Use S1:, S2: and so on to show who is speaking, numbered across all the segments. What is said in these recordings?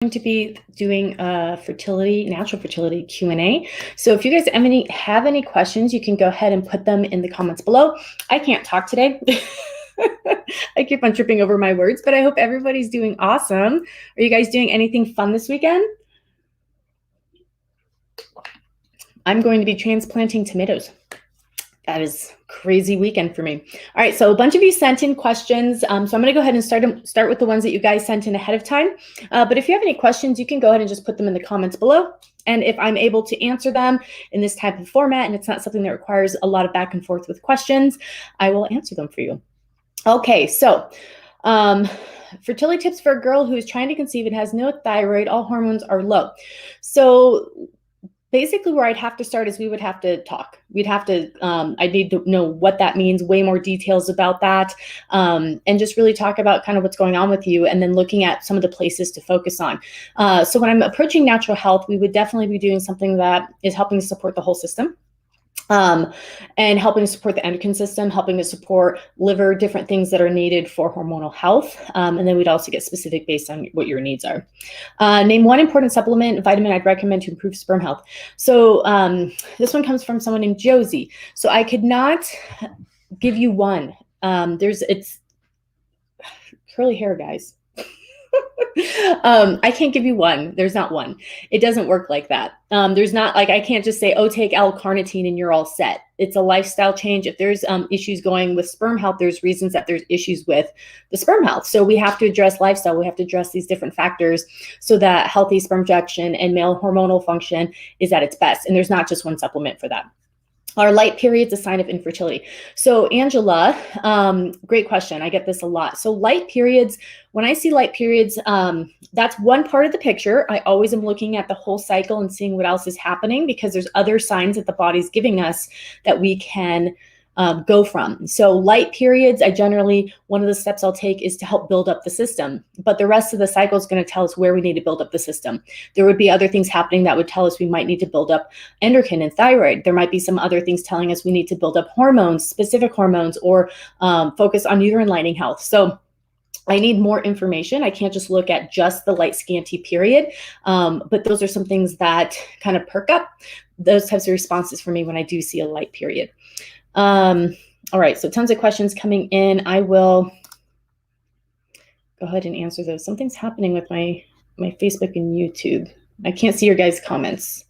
S1: Going to be doing a natural fertility Q&A. So if you guys have any questions, you can go ahead and put them in the comments below. I can't talk today. I keep on tripping over my words, but I hope everybody's doing awesome. Are you guys doing anything fun this weekend? I'm going to be transplanting tomatoes. That is crazy weekend for me. All right, so a bunch of you sent in questions. So I'm going to go ahead and start with the ones that you guys sent in ahead of time. But if you have any questions, you can go ahead and just put them in the comments below. And if I'm able to answer them in this type of format, and it's not something that requires a lot of back and forth with questions, I will answer them for you. Okay, so fertility tips for a girl who is trying to conceive and has no thyroid, all hormones are low. So basically where I'd have to start is we would have to talk. We'd have to, I'd need to know what that means, way more details about that, and just really talk about kind of what's going on with you, and then looking at some of the places to focus on. So when I'm approaching natural health, we would definitely be doing something that is helping to support the whole system. And helping to support the endocrine system, helping to support liver, different things that are needed for hormonal health. And then we'd also get specific based on what your needs are. Name one important supplement, vitamin I'd recommend to improve sperm health. So this one comes from someone named Josie. So I could not give you one. It's curly hair, guys. I can't give you one. There's not one. It doesn't work like that. There's not like, I can't just say, oh, take L-carnitine and you're all set. It's a lifestyle change. If there's issues going with sperm health, there's reasons that there's issues with the sperm health. So we have to address lifestyle. We have to address these different factors so that healthy sperm production and male hormonal function is at its best. And there's not just one supplement for that. Are light periods a sign of infertility? So Angela, great question. I get this a lot. So light periods, when I see light periods, that's one part of the picture. I always am looking at the whole cycle and seeing what else is happening, because there's other signs that the body's giving us that we can go from. So light periods, one of the steps I'll take is to help build up the system. But the rest of the cycle is going to tell us where we need to build up the system. There would be other things happening that would tell us we might need to build up endocrine and thyroid. There might be some other things telling us we need to build up hormones, specific hormones, or focus on uterine lining health. So I need more information. I can't just look at just the light scanty period. But those are some things that kind of perk up those types of responses for me when I do see a light period. All right, so tons of questions coming in. I will go ahead and answer those. Something's happening with my Facebook and YouTube. I can't see your guys' comments.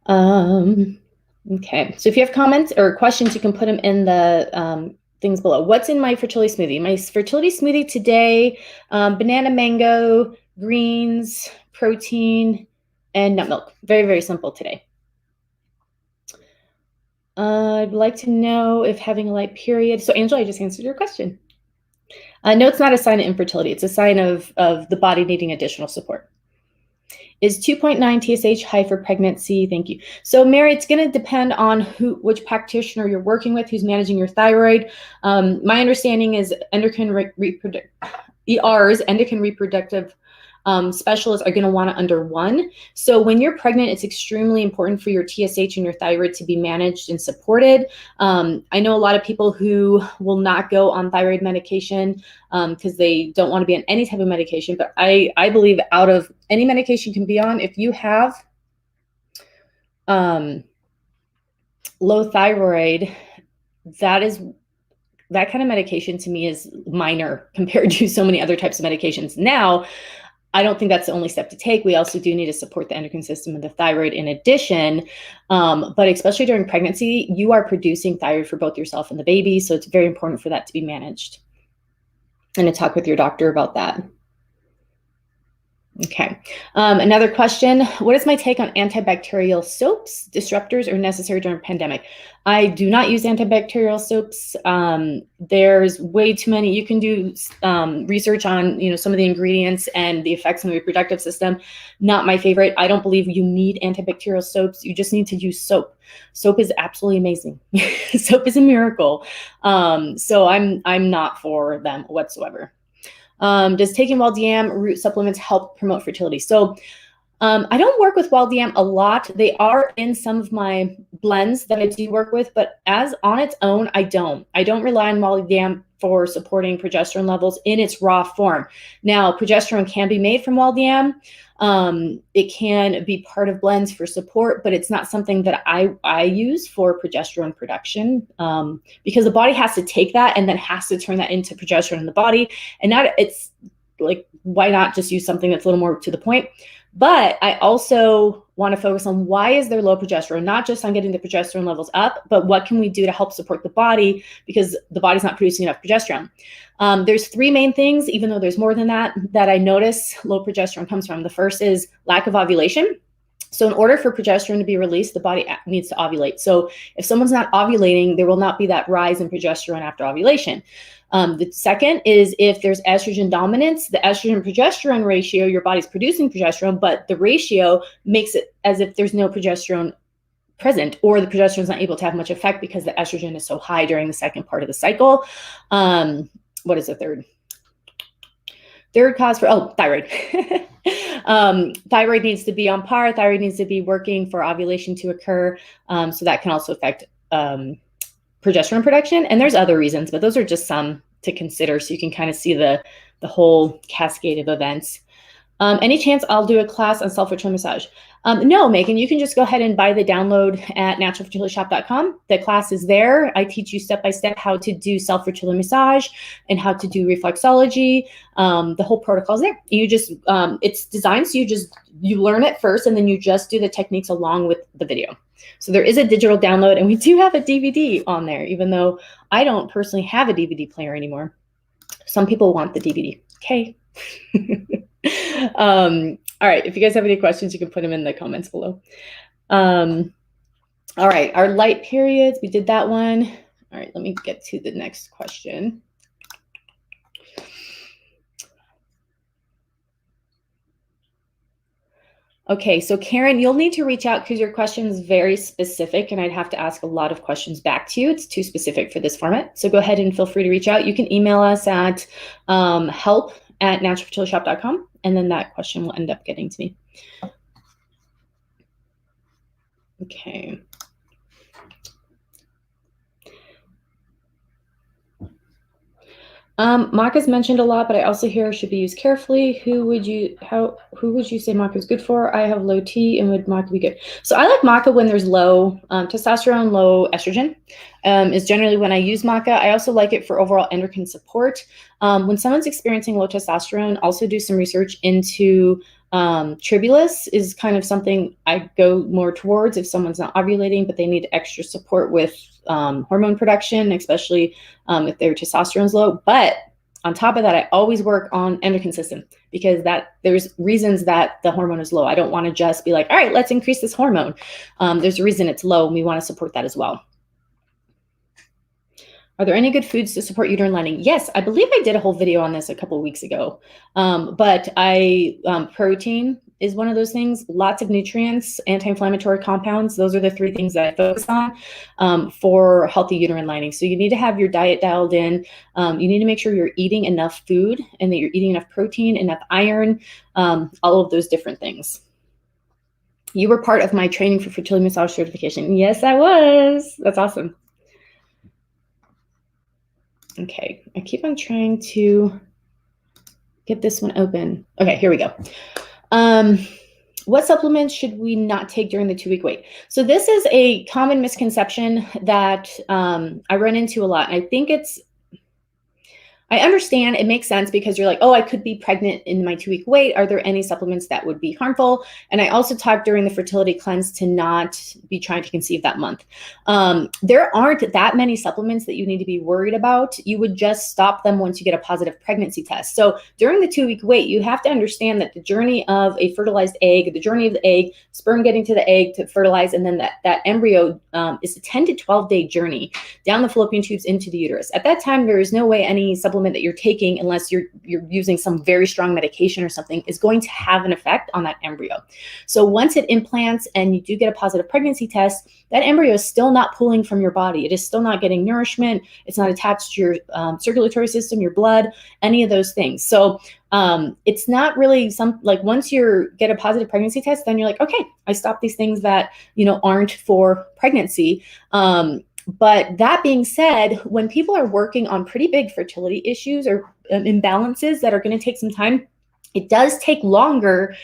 S1: Okay, so if you have comments or questions, you can put them in the things below. What's in my fertility smoothie? My fertility smoothie today, banana, mango, greens, protein, and nut milk. Very, very simple today. I'd like to know if having a light period. So Angela, I just answered your question. No, it's not a sign of infertility. It's a sign of the body needing additional support. Is 2.9 TSH high for pregnancy? Thank you. So Mary, it's going to depend on which practitioner you're working with, who's managing your thyroid. My understanding is endocrine reproductive specialists are going to want it under 1. So when you're pregnant, it's extremely important for your TSH and your thyroid to be managed and supported. I know a lot of people who will not go on thyroid medication because they don't want to be on any type of medication. But I believe out of any medication you can be on, if you have low thyroid, that kind of medication to me is minor compared to so many other types of medications. Now, I don't think that's the only step to take. We also do need to support the endocrine system and the thyroid in addition. But especially during pregnancy, you are producing thyroid for both yourself and the baby. So it's very important for that to be managed and to talk with your doctor about that. Okay. Another question. What is my take on antibacterial soaps? Disruptors are necessary during pandemic? I do not use antibacterial soaps. There's way too many. You can do research on, some of the ingredients and the effects on the reproductive system. Not my favorite. I don't believe you need antibacterial soaps. You just need to use soap. Soap is absolutely amazing. Soap is a miracle. So I'm not for them whatsoever. Does taking wild yam root supplements help promote fertility? So I don't work with Wild Yam a lot. They are in some of my blends that I do work with, but as on its own, I don't. I don't rely on Wild Yam for supporting progesterone levels in its raw form. Now, progesterone can be made from Wild Yam. It can be part of blends for support, but it's not something that I use for progesterone production, because the body has to take that and then has to turn that into progesterone in the body. And not, it's like, why not just use something that's a little more to the point? But I also want to focus on why is there low progesterone, not just on getting the progesterone levels up, but what can we do to help support the body because the body's not producing enough progesterone. There's three main things, even though there's more than that, that I notice low progesterone comes from. The first is lack of ovulation. So in order for progesterone to be released, the body needs to ovulate. So if someone's not ovulating, there will not be that rise in progesterone after ovulation. The second is if there's estrogen dominance, the estrogen progesterone ratio, your body's producing progesterone, but the ratio makes it as if there's no progesterone present, or the progesterone is not able to have much effect because the estrogen is so high during the second part of the cycle. What is the third? Third cause for, thyroid. Thyroid needs to be on par. Thyroid needs to be working for ovulation to occur. So that can also affect progesterone production. And there's other reasons, but those are just some to consider so you can kind of see the whole cascade of events. Any chance I'll do a class on self-fertility massage? No, Megan, you can just go ahead and buy the download at naturalfertilityshop.com. The class is there. I teach you step-by-step how to do self-fertility massage and how to do reflexology. The whole protocol is there. You just, it's designed so you learn it first and then you just do the techniques along with the video. So there is a digital download and we do have a DVD on there, even though I don't personally have a DVD player anymore. Some people want the DVD. Okay. All right. If you guys have any questions, you can put them in the comments below. All right. Our light periods, we did that one. All right. Let me get to the next question. Okay, so Karen, you'll need to reach out because your question is very specific and I'd have to ask a lot of questions back to you. It's too specific for this format. So go ahead and feel free to reach out. You can email us at help@naturalfertilityshop.com and then that question will end up getting to me. Okay. Maca's mentioned a lot, but I also hear should be used carefully. Who would you say maca is good for? I have low T, and would maca be good? So I like maca when there's low testosterone, low estrogen. Is generally when I use maca. I also like it for overall endocrine support. When someone's experiencing low testosterone, also do some research into tribulus is kind of something I go more towards if someone's not ovulating, but they need extra support with hormone production, especially if their testosterone is low. But on top of that, I always work on endocrine system because there's reasons that the hormone is low. I don't want to just be like, all right, let's increase this hormone. There's a reason it's low and we want to support that as well. Are there any good foods to support uterine lining? Yes, I believe I did a whole video on this a couple of weeks ago. But protein is one of those things. Lots of nutrients, anti-inflammatory compounds. Those are the three things that I focus on for healthy uterine lining. So you need to have your diet dialed in. You need to make sure you're eating enough food and that you're eating enough protein, enough iron, all of those different things. You were part of my training for fertility massage certification. Yes, I was. That's awesome. Okay, I keep on trying to get this one open. Okay, here we go. What supplements should we not take during the 2-week wait? So this is a common misconception that I run into a lot. And I think I understand it makes sense because you're like, oh, I could be pregnant in my 2-week wait. Are there any supplements that would be harmful? And I also talked during the fertility cleanse to not be trying to conceive that month. There aren't that many supplements that you need to be worried about. You would just stop them once you get a positive pregnancy test. So during the 2-week wait, you have to understand that the journey of a fertilized egg, the journey of the egg, sperm getting to the egg to fertilize, and then that embryo is a 10 to 12 day journey down the fallopian tubes into the uterus. At that time, there is no way any supplement supplement that you're taking, unless you're using some very strong medication or something, is going to have an effect on that embryo. So once it implants and you do get a positive pregnancy test, that embryo is still not pulling from your body. It is still not getting nourishment. It's not attached to your circulatory system, your blood, any of those things. So it's not really once you get a positive pregnancy test, then you're like, okay, I stopped these things that, aren't for pregnancy. But that being said, when people are working on pretty big fertility issues or imbalances that are going to take some time, it does take longer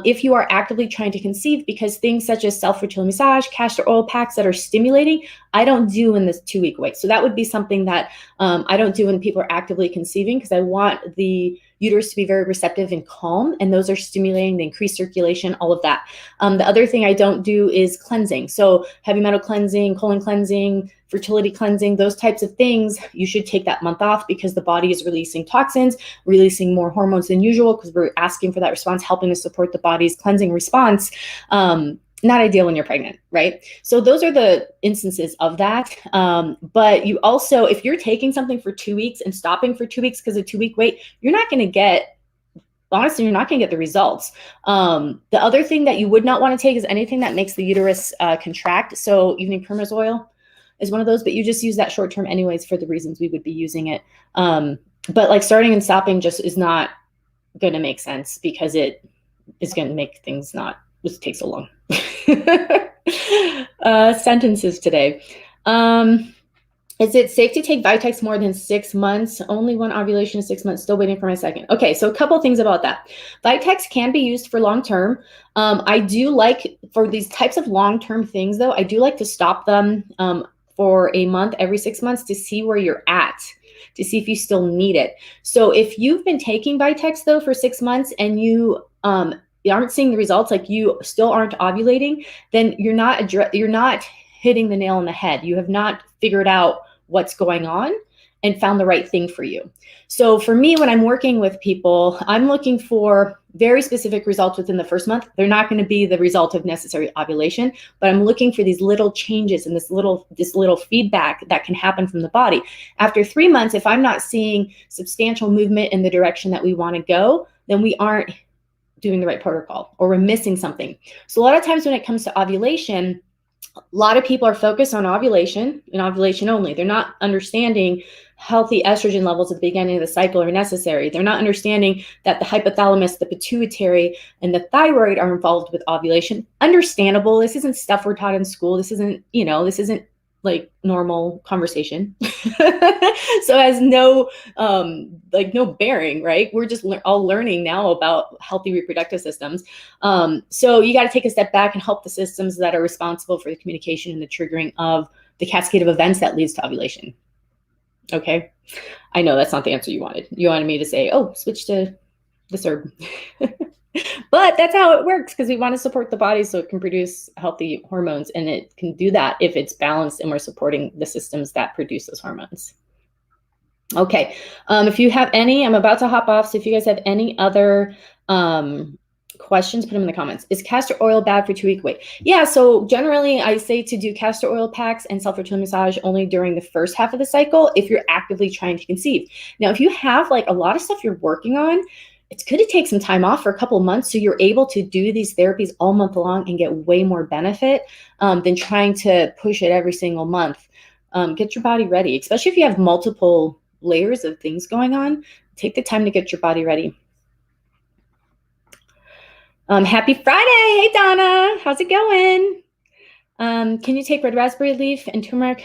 S1: if you are actively trying to conceive, because things such as self-fertility massage, castor oil packs that are stimulating, I don't do in this 2-week wait. So that would be something that I don't do when people are actively conceiving, because I want the uterus to be very receptive and calm, and those are stimulating the increased circulation, all of that. The other thing I don't do is cleansing. So heavy metal cleansing, colon cleansing, fertility cleansing, those types of things, you should take that month off, because the body is releasing toxins, releasing more hormones than usual, because we're asking for that response, helping to support the body's cleansing response. Not ideal when you're pregnant, right? So those are the instances of that. But you also, if you're taking something for 2 weeks and stopping for 2 weeks because of 2-week wait, you're not going to get the results. The other thing that you would not want to take is anything that makes the uterus contract. So evening primrose oil is one of those, but you just use that short term anyways for the reasons we would be using it. But like starting and stopping just is not going to make sense, because it is going to make things just take so long. Sentences today. Is it safe to take Vitex more than 6 months? Only one ovulation in 6 months, still waiting for my second. Okay, so a couple things about that. Vitex can be used for long-term. I do like, for these types of long-term things though, I do like to stop them for a month every 6 months to see where you're at, to see if you still need it. So if you've been taking Vitex though for 6 months and you aren't seeing the results, like you still aren't ovulating, then you're not hitting the nail on the head. You have not figured out what's going on and found the right thing for you. So for me, when I'm working with people, I'm looking for very specific results within the first month. They're not going to be the result of necessary ovulation, but I'm looking for these little changes and this little feedback that can happen from the body. After 3 months, if I'm not seeing substantial movement in the direction that we want to go, then we aren't doing the right protocol, or we're missing something. So a lot of times when it comes to ovulation, a lot of people are focused on ovulation and ovulation only. They're not understanding healthy estrogen levels at the beginning of the cycle are necessary. They're not understanding that the hypothalamus, the pituitary, and the thyroid are involved with ovulation. Understandable. This isn't stuff we're taught in school. This isn't like normal conversation. So it has no bearing, right? We're just all learning now about healthy reproductive systems. So you got to take a step back and help the systems that are responsible for the communication and the triggering of the cascade of events that leads to ovulation. Okay. I know that's not the answer you wanted. You wanted me to say, oh, switch to this herb. But that's how it works, because we want to support the body so it can produce healthy hormones, and it can do that if it's balanced and we're supporting the systems that produce those hormones. Okay, if you have any, I'm about to hop off, so if you guys have any other questions, put them in the comments. Is castor oil bad for 2-week wait? Yeah, so generally I say to do castor oil packs and self-fertility massage only during the first half of the cycle if you're actively trying to conceive. Now, if you have like a lot of stuff you're working on, it's good to take some time off for a couple of months so you're able to do these therapies all month long and get way more benefit than trying to push it every single month. Get your body ready, especially if you have multiple layers of things going on. Take the time to get your body ready. Happy Friday. Hey, Donna. How's it going? Can you take red raspberry leaf and turmeric?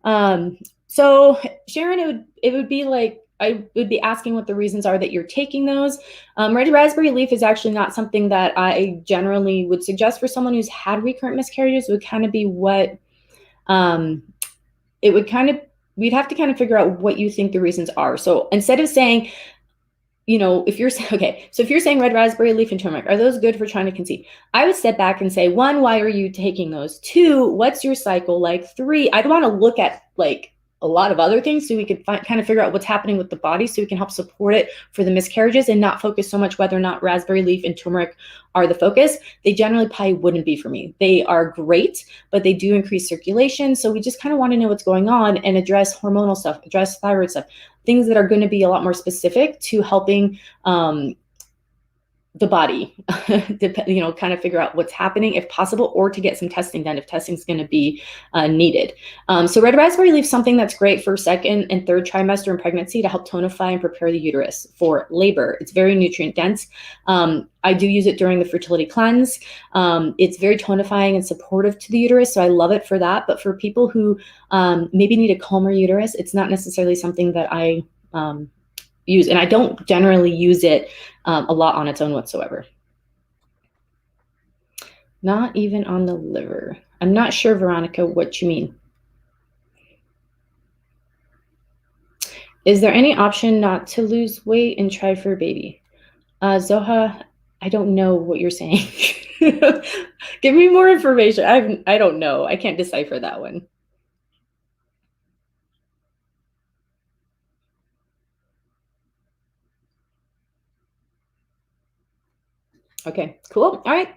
S1: So Sharon, it would be like, I would be asking what the reasons are that you're taking those. Red raspberry leaf is actually not something that I generally would suggest for someone who's had recurrent miscarriages. It would kind of be what, we'd have to kind of figure out what you think the reasons are. So instead of saying, if you're saying red raspberry leaf and turmeric, are those good for trying to conceive? I would step back and say, 1, why are you taking those? 2, what's your cycle like? 3, I'd want to look at like a lot of other things, so we could kind of figure out what's happening with the body, so we can help support it for the miscarriages and not focus so much whether or not raspberry leaf and turmeric are the focus. They generally probably wouldn't be for me. They are great, but they do increase circulation. So we just kind of want to know what's going on and address hormonal stuff, address thyroid stuff, things that are going to be a lot more specific to helping the body, kind of figure out what's happening if possible, or to get some testing done if testing is going to be needed. So red raspberry leaf, something that's great for second and third trimester in pregnancy to help tonify and prepare the uterus for labor. It's very nutrient dense. I do use it during the fertility cleanse. It's very tonifying and supportive to the uterus, so I love it for that. But for people who maybe need a calmer uterus, it's not necessarily something that I use, and I don't generally use it a lot on its own whatsoever. Not even on the liver. I'm not sure, Veronica, what you mean. Is there any option not to lose weight and try for a baby? Zoha, I don't know what you're saying. Give me more information. I don't know. I can't decipher that one. Okay, cool. All right.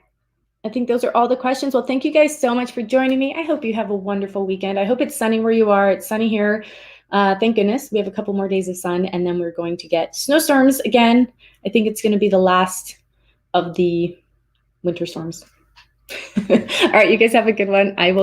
S1: I think those are all the questions. Well, thank you guys so much for joining me. I hope you have a wonderful weekend. I hope it's sunny where you are. It's sunny here. Thank goodness. We have a couple more days of sun, and then we're going to get snowstorms again. I think it's going to be the last of the winter storms. All right, you guys have a good one. I will talk